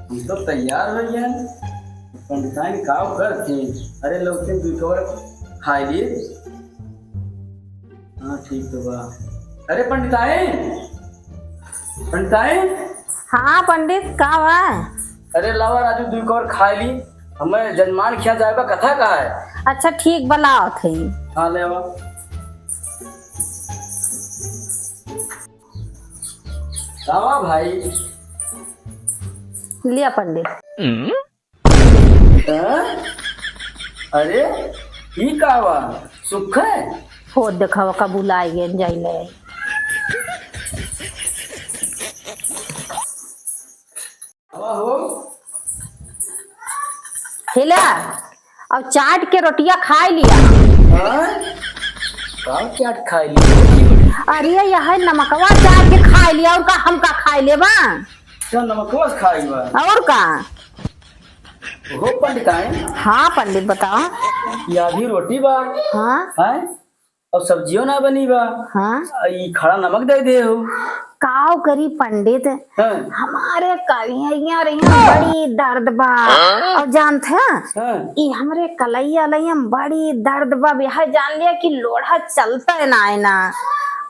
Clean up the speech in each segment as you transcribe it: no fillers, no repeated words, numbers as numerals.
हम तो तैयार हो गए। पंडिताइन काव कर थे। अरे लोग थे दूसर खाई लिए। हाँ ठीक तो बा। अरे पंडिताइन, पंडिताइन। हाँ पंडित का बा? अरे लावा राजू दूसर खाई ली। हमें जजमान खिया जाएगा कथा का है। अच्छा ठीक बनाओ थे। हाँ ले आवा। लावा भाई। लिया पंडित। अरे ये का बा? सुख है? हो देखा का बुलाई गए जाइले। हो हिला अब चाट के रोटियां खाई लिया। का क्या खाई ली? अरे यह नमकवा चाट के खाई लिया और का हम का खाई ले बा? क्या नमकवा खाई बा? और का? हो पंडिताइन। हाँ पंडित बताओ। ये आधी रोटी बा। हाँ हैं? और सब्जियों ना बनी बा। हाँ ये खड़ा नमक दे दे हो। काव करी पंडित। हाँ? हमारे कलिया बड़ी दर्द बा। और जानते हाँ? ये हमरे कलैया लैया बड़ी दर्द बा। यह जान लिया कि लोढ़ा चलता है ना ना।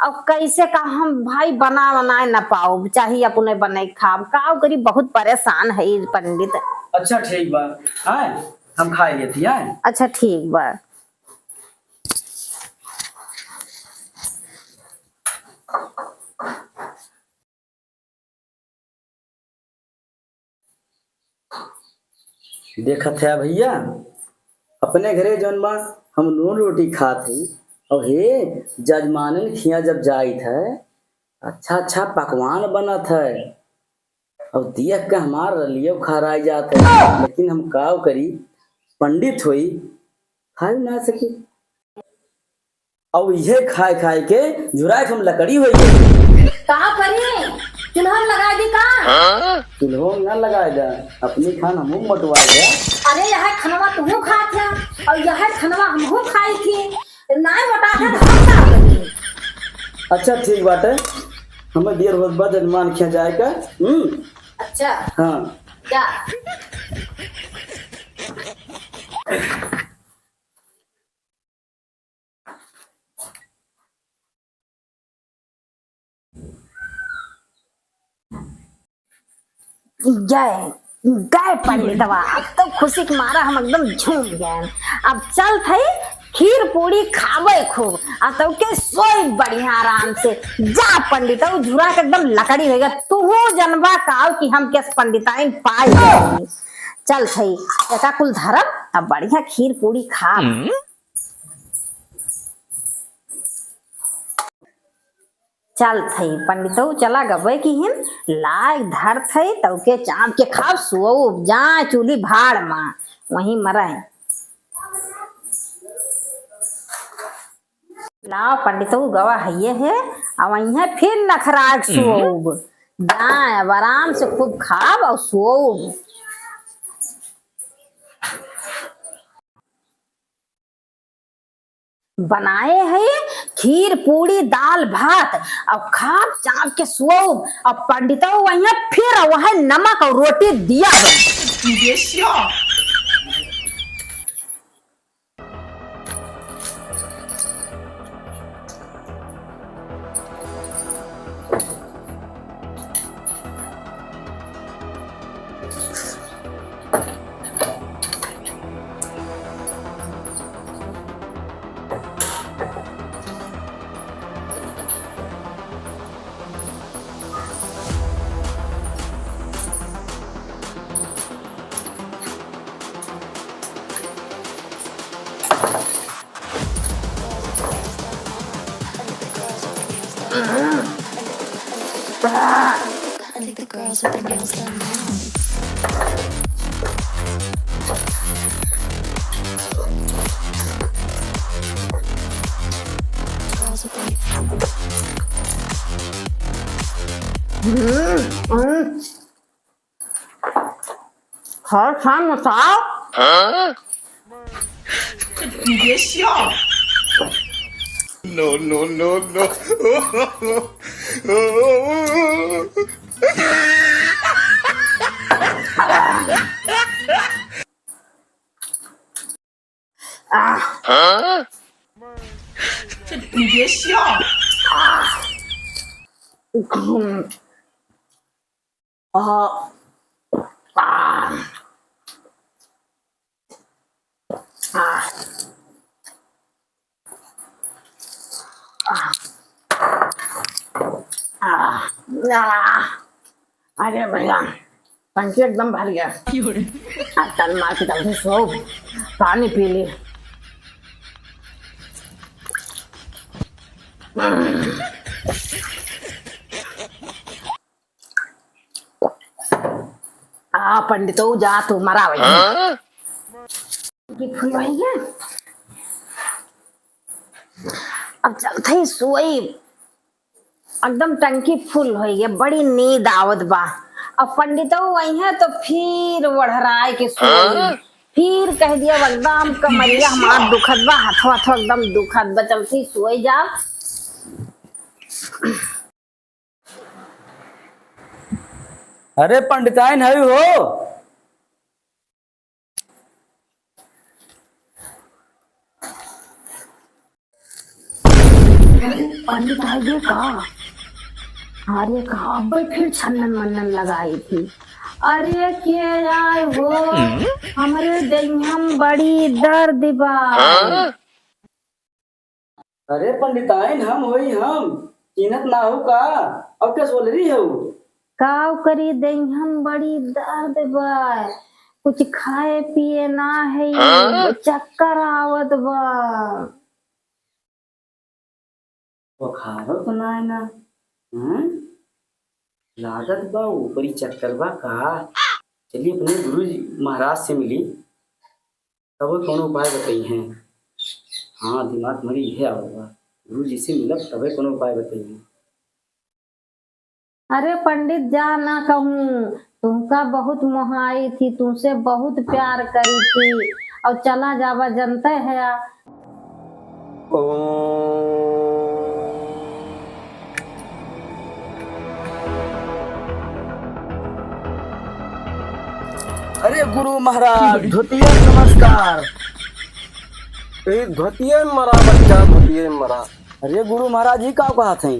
अब कैसे का हम भाई बनाए ना पाओ, चाहिए अपने बने खाब। काव करी बहुत परेशान है ये पंडित। अच्छा ठीक बा। हाँ हम खाई लेती हैं। अच्छा ठीक बा। देखा था भैया अपने घरे जौन बा हम नून रोटी खात हई। और हे जजमानन खिया जब जाइत है अच्छा अच्छा पकवान बनत है। और देख के हमार रलियो खराई जात है। लेकिन हम काव करी, पंडित हुई खाई ना सकी। और ये खाए खाए के जुराए हम लकड़ी हो गई। का करी चूल्हा लगा दी का? चूल्हो न लगाए जा, अपनी खान हमू मटवा गया। अरे यह खनवा तुमू खात है और यह खनवा हमहू खाई थी। नहीं बता था हम का करी? अच्छा ठीक बात है। हमें देर होत बा जजमान खिया जाए का। अच्छा हाँ क्या? जय गए पंडितवा। अब तो खुशी के मारा हम एकदम झूम गए। अब चल थे खीर पूरी खावे खूब। अब तो के सोई बढ़िया आराम से जा पंडित झुरा के एकदम लकड़ी रहेगा। तू जनबा काव कि हम किस पंडिताइन पाई गई। चल थे एका कुल धरम अब बढ़िया खीर पूरी खा। चल थई पंडित चला गबे की हिन लाग धर थई तो के चाँप के खाब सुओ जा चूली भाड़ मा वहीं मराए। लाओ पंडित गवा है अब वहीं फिर नखराग सुओ जा अब आराम से खूब खाब और सुओ। बनाए है खीर पूरी दाल भात और खाब चाप के सुओ। और पंडित वहीं फिर वह नमक और रोटी दिया है। I think the girls with their nails done now. Girls with हर शाम मसाओ। No, no, no, no. अरे भैया टंकी एकदम भर गया। टन मार के जल्दी सो, पानी पी ली। पंडित जा तू मरा फुल है। अब चलते ही सोई, एकदम टंकी फुल हो गई, बड़ी नींद आवत बा। अब पंडित वही है तो फिर वढ़राए के सोई, फिर कह दिया एकदम कमरिया हमार दुखत बा, हाथों हाथों एकदम दुखत बा, चलती सोई जा। अरे पंडिताइन है हो? पंडित ये कहा? अरे कहा फिर छन्नन वन्नन लगाई थी। अरे के आए हो, हमारे देहियम बड़ी दर्द बा। अरे पंडिताइन हम होई, हम चिन्हत ना हो का? अब क्या बोल रही हो? काव करी देहियम बड़ी दर्द बा, कुछ खाए पिए ना है, चक्कर आवत बा। बुखारो तो ना है ना? लागत बा ऊपरी चक्कर बा का? चलिए अपने गुरु जी महाराज से मिली, तब कौन उपाय बताई हैं। हाँ दिमाग मरी है आवा, गुरु जी से मिलब तबे कौन उपाय बताइए। अरे पंडित जा ना कहूँ, तुमका बहुत मोहाई थी, तुमसे बहुत प्यार करी थी, और चला जावा जनता है। अरे गुरु महाराज धोतिया नमस्कार। धोतिये में मरा बच्चा, धोतिये में मरा। अरे गुरु महाराज जी का कहा थे?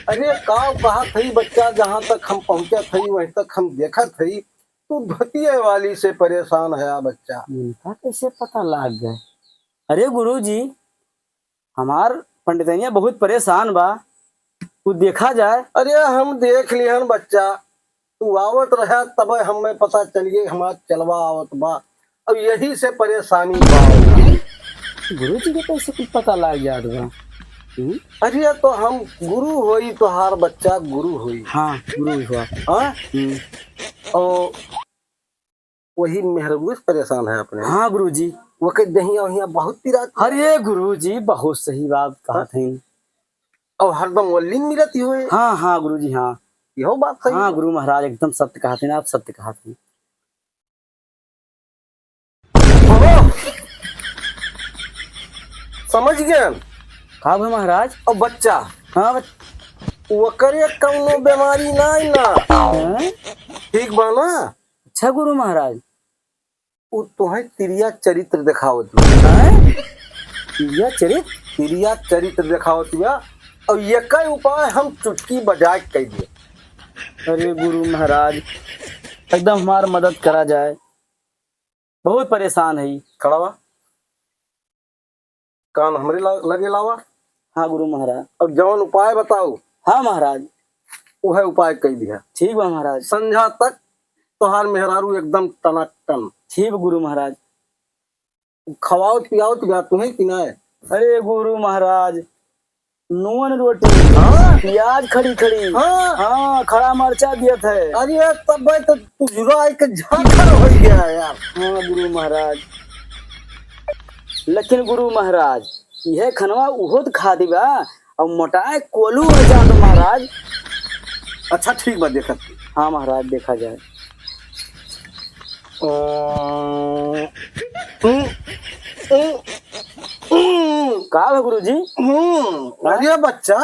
अरे का कहा थी बच्चा, जहाँ तक हम पहुँचा थी वहीं तक हम देखा थी तू धोतिये वाली से परेशान है बच्चा। इनका कैसे पता लग गए? अरे गुरु जी हमार पंडितनिया बहुत परेशान बा, कुछ देखा जाए। अरे हम देख लिहन बच्चा, तू आवत रहा तब हमें पता चल गई हमार चलवा आवत बा, अब यही से परेशानी बा। गुरु जी के कैसे कुछ पता लग जात बा? अरे तो हम गुरु होई तो हार बच्चा, गुरु होई। हाँ गुरु हुआ। हाँ और वही मेहरबूज परेशान है अपने। हाँ गुरु जी। वो कह दहिया वहिया बहुत पिरा। अरे गुरु जी बहुत सही बात कहा थे। और हरदम वल्लीन मिलती हुए। हाँ हाँ गुरु जी हाँ, यहो बात सही। हाँ गुरु महाराज एकदम सत्य कहा थे ना, आप सत्य कहा थे। समझ गए कहा भाई महाराज? और बच्चा हाँ वो करे कौनो बीमारी नहीं ना, ठीक बा ना? अच्छा गुरु महाराज वो तुम्हें तिरिया चरित्र दिखावत, तिरिया चरित्र, तिरिया चरित्र दिखावत हुआ। और ये कई उपाय हम चुटकी बजा के कह दिए। अरे गुरु महाराज एकदम हमार मदद करा जाए, बहुत परेशान है। खड़ावा कान हमरे लगे लावा। हाँ गुरु महाराज। अब जवन उपाय बताओ। हाँ महाराज वह उपाय कह दिया। ठीक बा महाराज। संध्या तक तोहार मेहरारू एकदम टनाटन। ठीक गुरु महाराज। खवाओ पियाओ तो तुम्हें पिनाए। अरे गुरु महाराज नून रोटी, हाँ प्याज खड़ी खड़ी, हाँ हाँ खड़ा मरचा दिया था। अरे तब तो तुझरा एक झांखर हो गया यार। हाँ गुरु महाराज, लेकिन गुरु महाराज यह खनवा उहो तो खा दिबा और मोटाए कोलू हो जात महाराज। अच्छा ठीक बा देखा। हाँ महाराज देखा जाए। का है गुरु जी? अरे बच्चा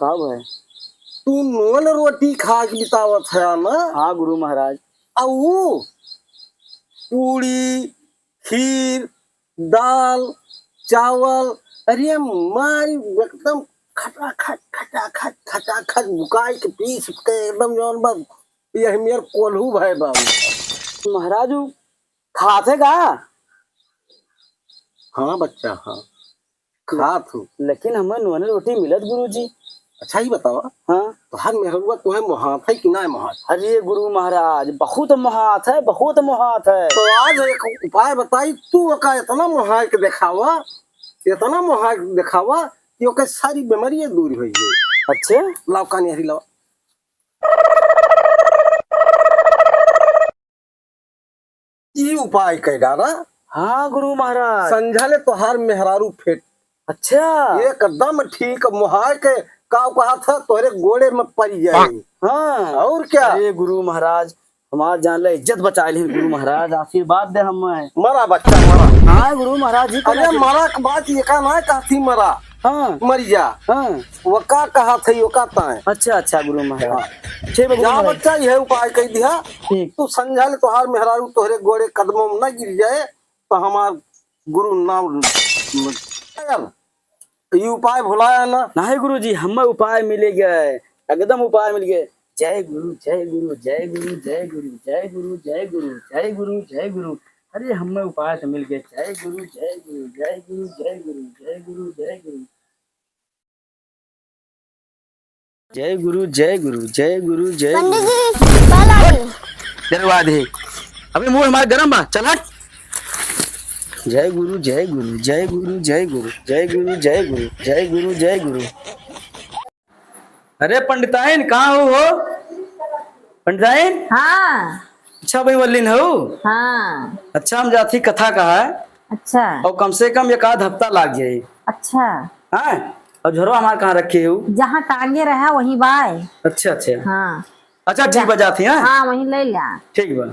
का है? तू नॉन रोटी खा के बितावत है ना? हाँ गुरु महाराज। और वो पूड़ी, खीर, दाल, चावल, अरे मारी एकदम खटाखट बुकाई के पीस के एकदम जौन बस यह मेरे कोल्हू भाई बाबू। महाराज वो खाते का? हाँ बच्चा हाँ खात हूँ। लेकिन हमें नॉन रोटी मिलत गुरु जी। अच्छा ही बतावा, हाँ तो हर मेहरुआ तुम्हें मुहात है कि ना मुहात? अरे गुरु महाराज बहुत मुहात है, बहुत मुहात है। तो आज एक उपाय बताई तू का इतना मुहा के दिखावा, इतना मुहा के दिखावा कि ओके सारी बीमारी दूर हो गई। अच्छा लाओ कानी हरी लाओ। ये उपाय कह डारा हाँ गुरु महाराज। संझाले तोहार मेहरारू फेट अच्छा एकदम ठीक मुहा के काव कहा था तोहरे गोड़े में पड़ जाए। हाँ और क्या? अरे गुरु महाराज हमार जान ले इज्जत बचा ली गुरु महाराज, आशीर्वाद दे हमें। मरा बच्चा मरा। हाँ गुरु महाराज जी। अरे मरा के बात ये का ना कहती मरा, हाँ मर जा। हाँ वो का कहा था यो का ताए। अच्छा अच्छा गुरु महाराज। ठीक है गुरु जा महाराज। बच्चा यह उपाय कह दिया, ठीक। तू समझा ले तोहार मेहरारू तोहरे गोड़े कदमों में न गिर जाए तो हमार गुरु नाम ये उपाय भुलाया ना। नहीं गुरु जी हमें उपाय मिल गए, एकदम उपाय मिल गए। जय गुरु जय गुरु जय गुरु जय गुरु जय गुरु जय गुरु जय गुरु जय गुरु। अरे हमें उपाय तो मिल गए। जय गुरु जय गुरु जय गुरु जय गुरु जय गुरु जय गुरु जय गुरु जय गुरु जय गुरु जय पंडित गुरु। जी कल आई। दरवाद है अभी मुंह हमारा गर्म बा, चल हट। जय गुरु जय गुरु जय गुरु जय गुरु जय गुरु जय गुरु जय गुरु जय गुरु। अरे पंडिताइन कहाँ हो पंडिताइन? हाँ अच्छा भाई वल्लीन हो। हाँ अच्छा हम जाती कथा कहा है अच्छा और कम से कम एक आध हफ्ता लग जाए। अच्छा। हाँ और झोरो हमारे कहाँ रखे हो? जहाँ टांगे रहा वहीं बाय। अच्छा अच्छा हाँ अच्छा ठीक बजाती है। हाँ वहीं ले लिया। ठीक बा।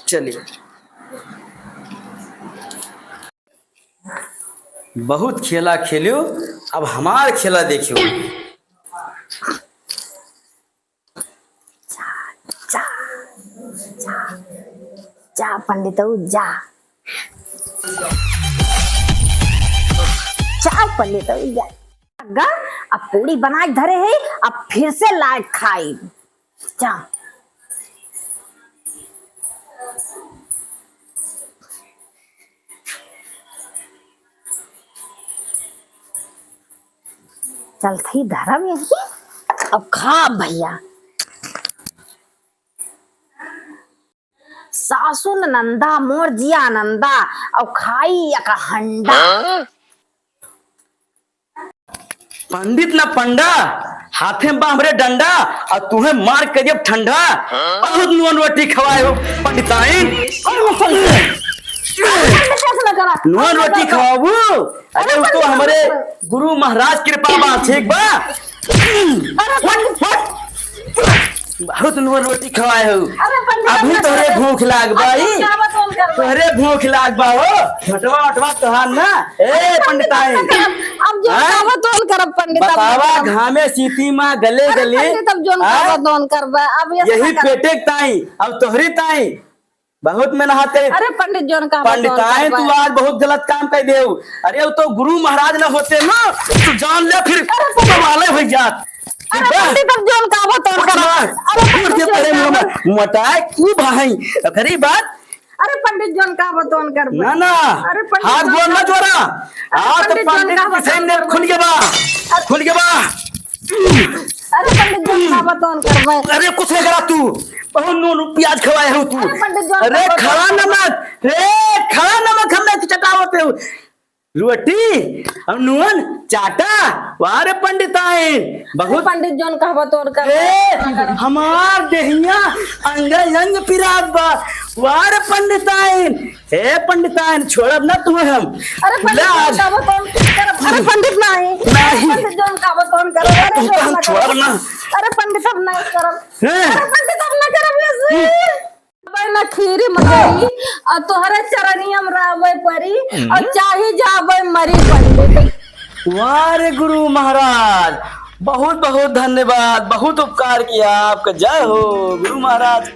चलिए बहुत खेला खेलियो, अब हमार खेला देखियो। जा पंडित जा जा पंडित जा। अगर अब पूरी बना के धरे है, अब फिर से लाइट खाई। जा चलती धर्म यही अब खा भैया। सासुन नंदा मोर जिया नंदा अब खाई एक हंडा। पंडित ना पंडा हाथे में हमरे डंडा और तुम्हें मार के जब ठंडा बहुत नून रोटी खवाए हो पंडिताइन। नून रोटी खवाबू? अरे वो तो हमारे गुरु महाराज कृपा बा, ठीक बा। बहुत नून रोटी खवाए हो। अभी तोहरे भूख लाग बाई, तोहरे भूख लाग बा हो। हटवा हटवा तोहार ना ए पंडिताइन। अब जो कावा तोल करब पंडित। बतावा घामे सीती माँ गले गले पंडित अब जोन कावा तोल करबा। अब ये यही पेटे ताई अब तोहरी ताई बहुत मेहनत है। अरे पंडित जोन कावा तोल पंडिताइन तू आज बहुत गलत काम कर दे। अरे वो तो गुरु महाराज न होते ना तो जान ले फिर वाले हो जात। अरे पंडित अब जोन कावा तोल करब। मोटाए क्यों भाई खरी बात। अरे पंडित जोन कावा तोल करब ना ना अरे पंडित हाथ जोन बोल ना कावा- जोरा। आज तो पंडित जोन पंडित कावा के सामने तोल खुल के बा, खुल के बा। अरे पंडित जोन कावा तोल करब। अरे कुछ नहीं करा तू, बहुत नून प्याज खवाए हो तू। अरे पंडित जोन अरे कावा खड़ा तोल- नमक, रे खड़ा नमक हमें चटावते हो। रोटी और नून चाटा वारे पंडिताइन बहुत। पंडित जोन कावा तोल करब। ए हमार देहिया अंग अंग पिरात बा वारे पंडिताइन। हे पंडिताइन छोड़ब ना तुम्हें हम। अरे पंडित जोन कावा तोल करब। अरे पंडित नहीं नहीं। पंडित जोन कावा तोल करब। अरे तुमको हम छोड़ब ना। अरे पंडित अब नहीं करब। हैं? अरे पंडित अब ना करब ऐसे। अब न खीर मकई और तोहरा चरनियम रावे परी और चाहे जावे मरी पंडित। वाह रे गुरु महाराज, बहुत बहुत धन्यवाद, बहुत उपकार किया आपका। जय हो गुरु महाराज।